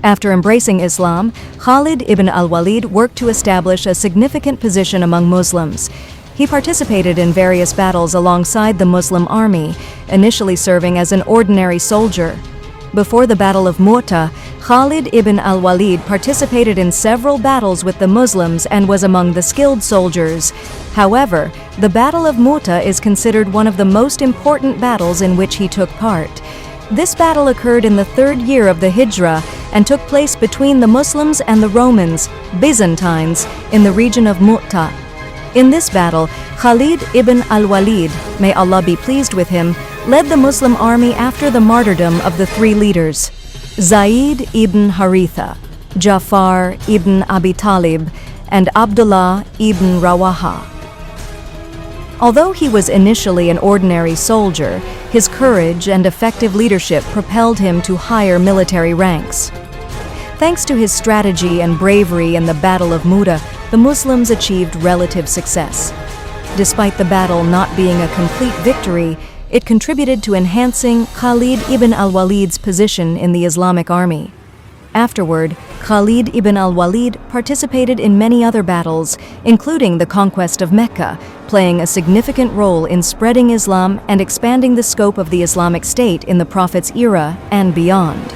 After embracing Islam, Khalid ibn al-Walid worked to establish a significant position among Muslims. He participated in various battles alongside the Muslim army, initially serving as an ordinary soldier. Before the Battle of Mu'tah, Khalid ibn al-Walid participated in several battles with the Muslims and was among the skilled soldiers. However, the Battle of Mu'tah is considered one of the most important battles in which he took part. This battle occurred in the 3rd year of the Hijrah and took place between the Muslims and the Romans, Byzantines, in the region of Mu'tah. In this battle, Khalid ibn al-Walid, may Allah be pleased with him, led the Muslim army after the martyrdom of the 3 leaders, Zayd ibn Haritha, Ja'far ibn Abi Talib, and Abdullah ibn Rawaha. Although he was initially an ordinary soldier, his courage and effective leadership propelled him to higher military ranks. Thanks to his strategy and bravery in the Battle of Mu'tah, the Muslims achieved relative success. Despite the battle not being a complete victory, it contributed to enhancing Khalid ibn al-Walid's position in the Islamic army. Afterward, Khalid ibn al-Walid participated in many other battles, including the conquest of Mecca, playing a significant role in spreading Islam and expanding the scope of the Islamic State in the Prophet's era and beyond.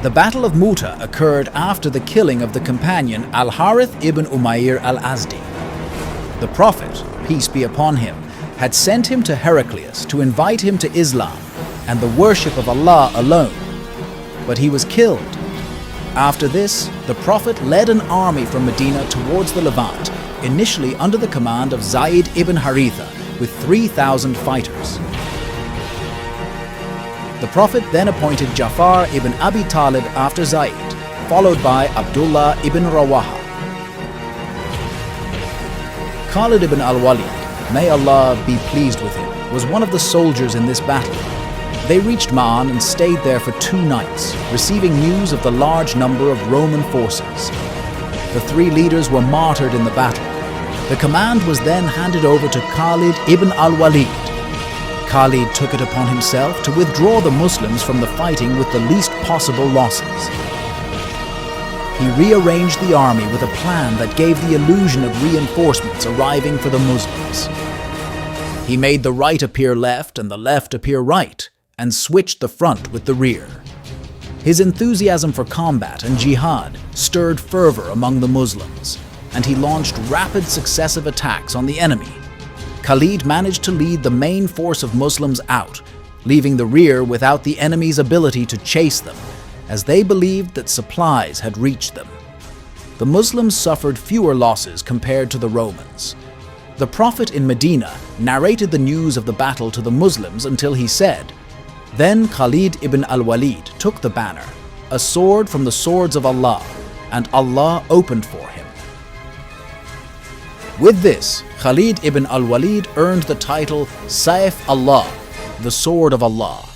The Battle of Mu'tah occurred after the killing of the companion al-Harith ibn Umayr al-Azdi. The Prophet, peace be upon him, had sent him to Heraclius to invite him to Islam and the worship of Allah alone, but he was killed. After this, the Prophet led an army from Medina towards the Levant, initially under the command of Zayd ibn Haritha with 3,000 fighters. The Prophet then appointed Ja'far ibn Abi Talib after Zayd, followed by Abdullah ibn Rawaha. Khalid ibn al-Walid, may Allah be pleased with him, was one of the soldiers in this battle. They reached Ma'an and stayed there for 2 nights, receiving news of the large number of Roman forces. The 3 leaders were martyred in the battle. The command was then handed over to Khalid ibn al-Walid. Khalid took it upon himself to withdraw the Muslims from the fighting with the least possible losses. He rearranged the army with a plan that gave the illusion of reinforcements arriving for the Muslims. He made the right appear left and the left appear right, and switched the front with the rear. His enthusiasm for combat and jihad stirred fervor among the Muslims, and he launched rapid successive attacks on the enemy. Khalid managed to lead the main force of Muslims out, leaving the rear without the enemy's ability to chase them, as they believed that supplies had reached them. The Muslims suffered fewer losses compared to the Romans. The Prophet in Medina narrated the news of the battle to the Muslims until he said, "Then Khalid ibn al-Walid took the banner, a sword from the swords of Allah, and Allah opened for him." With this, Khalid ibn al-Walid earned the title Saif Allah, the sword of Allah.